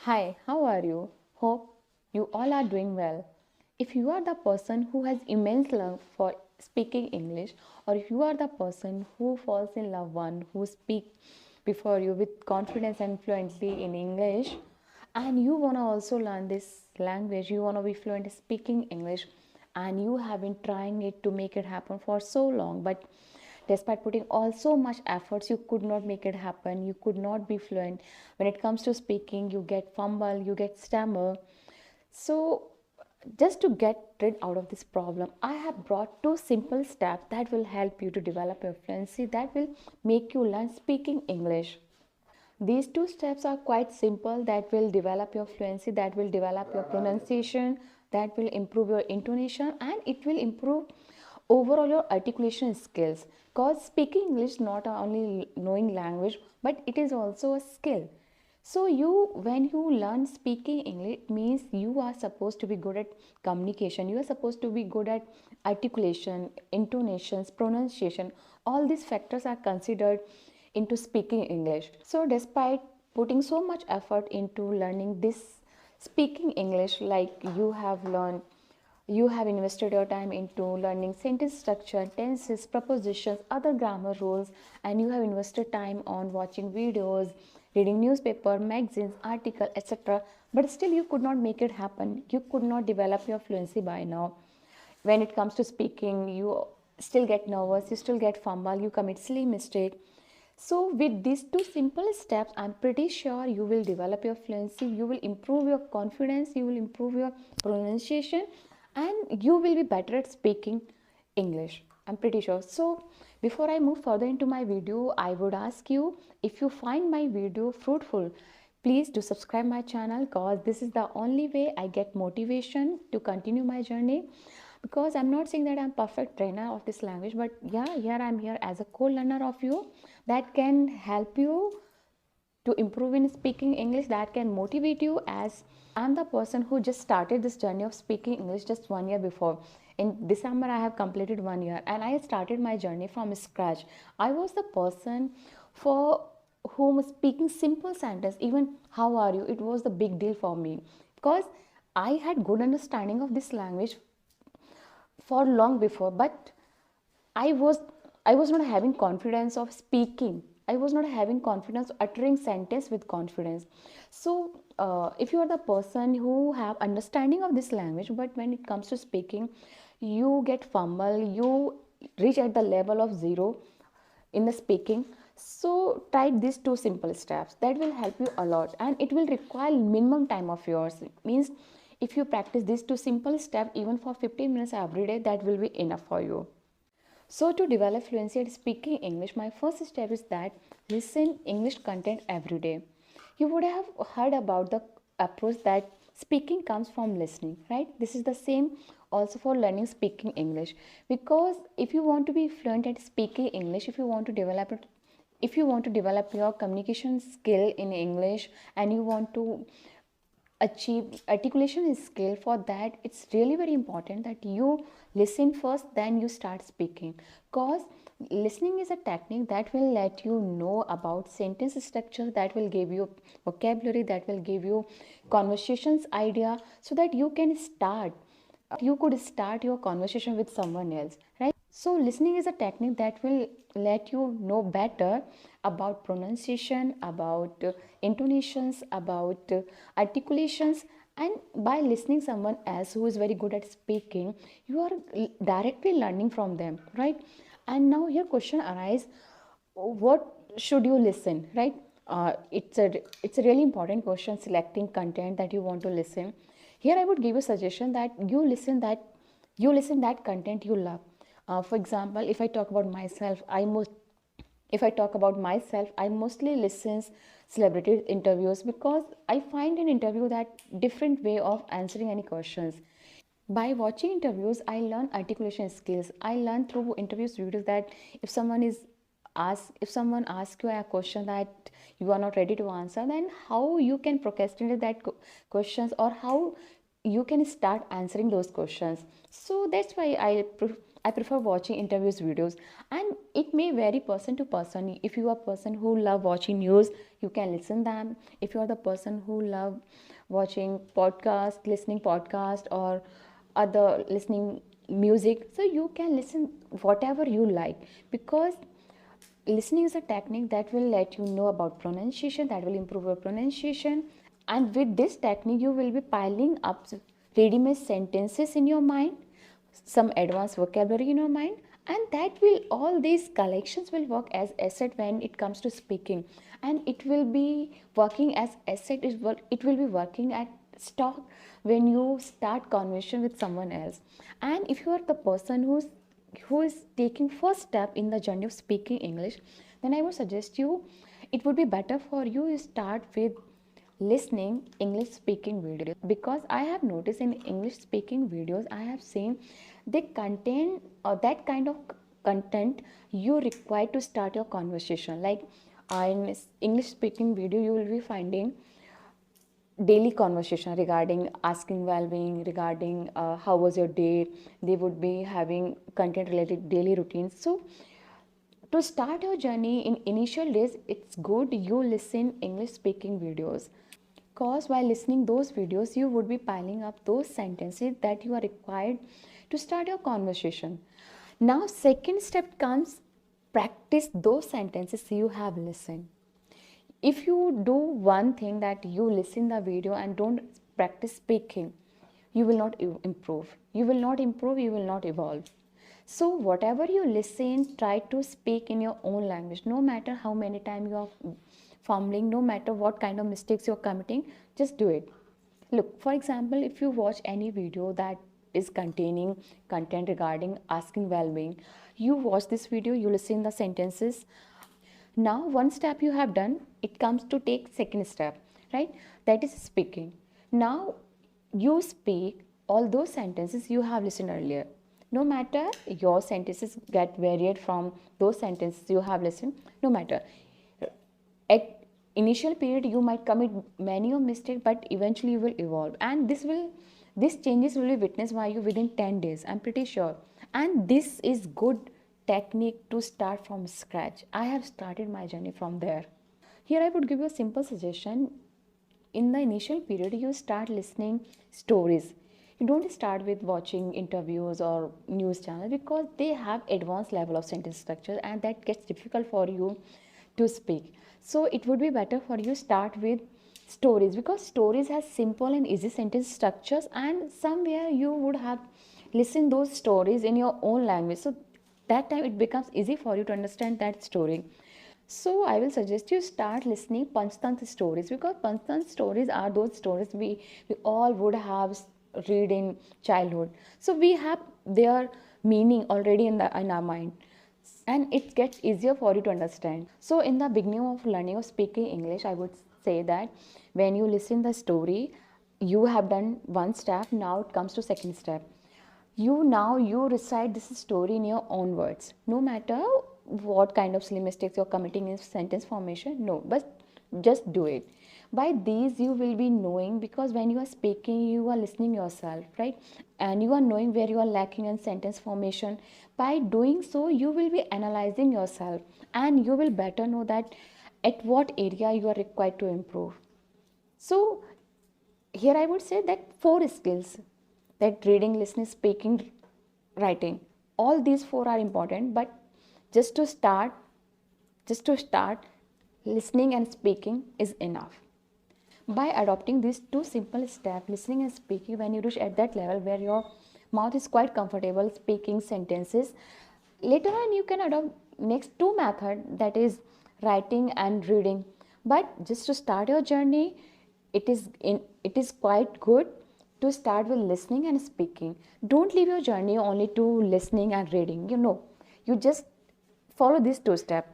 Hi, how are you? Hope you all are doing well. If you are the person who has immense love for speaking English, or if you are the person who falls in love one who speak before you with confidence and fluently in English, and you want to also learn this language, you want to be fluent in speaking English, and you have been trying it to make it happen for so long, but despite putting all so much efforts you could not make it happen, you could not be fluent when it comes to speaking, you get fumble, you get stammer. So just to get rid out of this problem, I have brought two simple steps that will help you to develop your fluency, that will make you learn speaking English. These two steps are quite simple, that will develop your fluency, that will develop your pronunciation, that will improve your intonation, and it will improve overall your articulation skills. Because speaking English is not only knowing language, but it is also a skill. So when you learn speaking English, it means you are supposed to be good at communication, you are supposed to be good at articulation, intonations, pronunciation. All these factors are considered into speaking English. So despite putting so much effort into learning this speaking English, like you have invested your time into learning sentence structure, tenses, prepositions, other grammar rules, and you have invested time on watching videos, reading newspaper, magazines, article, etc. But still you could not make it happen. You could not develop your fluency by now. When it comes to speaking, you still get nervous, you still get fumble, you commit silly mistake. So with these two simple steps, I'm pretty sure you will develop your fluency, you will improve your confidence, you will improve your pronunciation, and you will be better at speaking English. I'm pretty sure. So before I move further into my video, I would ask you, if you find my video fruitful, please do subscribe my channel, because this is the only way I get motivation to continue my journey. Because I'm not saying that I'm perfect trainer of this language, but yeah, here I'm here as a co-learner of you, that can help you to improve in speaking English, that can motivate you, as I'm the person who just started this journey of speaking English just 1 year before. In December, I have completed 1 year and I started my journey from scratch. I was the person for whom speaking simple sentence, even how are you, it was the big deal for me, because I had good understanding of this language for long before, but I was I was not having confidence of speaking. I was not having confidence uttering sentence with confidence. So if you are the person who have understanding of this language, but when it comes to speaking, you get fumble, you reach at the level of zero in the speaking. So try these two simple steps, that will help you a lot, and it will require minimum time of yours. It means if you practice these two simple steps even for 15 minutes every day, that will be enough for you. So to develop fluency at speaking English, my first step is that listen English content every day. You would have heard about the approach that speaking comes from listening, right? This is the same also for learning speaking English, because if you want to be fluent at speaking English, if you want to develop it, if you want to develop your communication skill in English, and you want to achieve articulation skill, for that it's really very important that you listen first, then you start speaking. Because listening is a technique that will let you know about sentence structure, that will give you vocabulary, that will give you conversations idea, so that you could start your conversation with someone else, right? So listening is a technique that will let you know better about pronunciation, about intonations, about articulations, and by listening someone else who is very good at speaking, you are directly learning from them, right? And now here question arise, what should you listen, right? It's a really important question, selecting content that you want to listen. Here I would give a suggestion that you listen that content you love. For example, if I talk about myself, I mostly listen celebrity interviews, because I find in interview that different way of answering any questions. By watching interviews, I learn articulation skills. I learn through interviews videos that if someone asks you a question that you are not ready to answer, then how you can procrastinate that questions, or how you can start answering those questions. So that's why I prefer watching interviews videos, and it may vary person to person. If you are a person who love watching news, you can listen them. If you are the person who love watching podcast, listening podcast, or other listening music, so you can listen whatever you like, because listening is a technique that will let you know about pronunciation, that will improve your pronunciation. And with this technique you will be piling up ready-made sentences in your mind, some advanced vocabulary in your mind, and that will, all these collections will work as asset when it comes to speaking, and it will be working as asset, it will be working at stock when you start conversation with someone else. And if you are the person who is taking first step in the journey of speaking English, then I would suggest you, it would be better for you to start with listening English speaking videos, because I have noticed in English speaking videos I have seen they contain that kind of content you require to start your conversation. Like in English speaking video you will be finding daily conversation regarding asking well-being, regarding how was your day. They would be having content related daily routines. So to start your journey in initial days, it's good you listen English speaking videos, because while listening those videos you would be piling up those sentences that you are required to start your conversation. Now second step comes, practice those sentences you have listened. If you do one thing, that you listen the video and don't practice speaking, you will not improve, you will not improve, you will not evolve. So whatever you listen, try to speak in your own language, no matter how many times you are fumbling, no matter what kind of mistakes you're committing, just do it. Look, for example, if you watch any video that is containing content regarding asking well-being, you watch this video, you listen the sentences. Now one step you have done, it comes to take second step, right? That is speaking. Now you speak all those sentences you have listened earlier. No matter your sentences get varied from those sentences you have listened, no matter, at initial period you might commit many of mistakes, but eventually you will evolve, and this changes will be witnessed by you within 10 days, I'm pretty sure. And this is good technique to start from scratch. I have started my journey from there. Here I would give you a simple suggestion. In the initial period you start listening stories. You don't start with watching interviews or news channels, because they have advanced level of sentence structure and that gets difficult for you to speak. So it would be better for you start with stories, because stories has simple and easy sentence structures, and somewhere you would have listened those stories in your own language, so that time it becomes easy for you to understand that story. So I will suggest you start listening Panchtantra stories, because Panchtantra stories are those stories we all would have read in childhood. So we have their meaning already in our mind, and it gets easier for you to understand. So in the beginning of learning of speaking English, I would say that when you listen the story, you have done one step. Now it comes to second step. You recite this story in your own words, no matter what kind of silly mistakes you're committing in sentence formation. No, but just do it. By these you will be knowing, because when you are speaking you are listening yourself, right? And you are knowing where you are lacking in sentence formation. By doing so you will be analyzing yourself, and you will better know that at what area you are required to improve. So here I would say that four skills, that reading, listening, speaking, writing, all these four are important, but just to start, listening and speaking is enough. By adopting these two simple steps, listening and speaking, when you reach at that level where your mouth is quite comfortable speaking sentences, later on you can adopt next two method, that is writing and reading. But just to start your journey, it is quite good to start with listening and speaking. Don't leave your journey only to listening and reading. You just follow these two steps.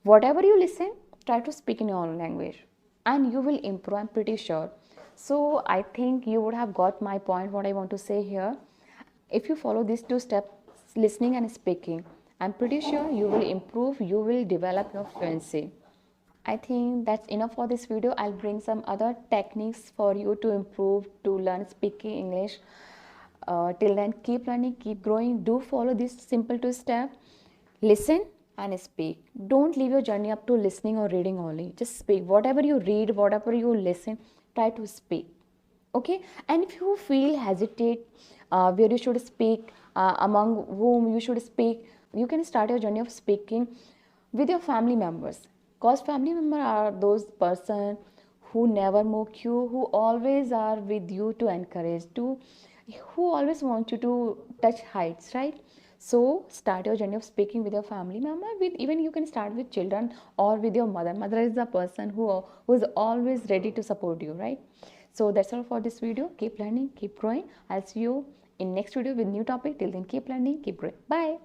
Whatever you listen, try to speak in your own language, and you will improve, I'm pretty sure. So I think you would have got my point, what I want to say here. If you follow these two steps, listening and speaking, I'm pretty sure you will improve, you will develop your fluency. I think that's enough for this video. I'll bring some other techniques for you to improve, to learn speaking English Till then, keep learning, keep growing. Do follow this simple two step. Listen and speak. Don't leave your journey up to listening or reading only. Just speak. Whatever you read, whatever you listen, try to speak. Okay. And if you feel hesitate where you should speak, among whom you should speak, you can start your journey of speaking with your family members, because family members are those person who never mock you, who always are with you to encourage, to who always want you to touch heights, right? So start your journey of speaking with your family member. With even you can start with children or with your mother. Mother is the person who is always ready to support you, right? So that's all for this video. Keep learning, keep growing. I'll see you in next video with new topic. Till then, keep learning, keep growing. Bye.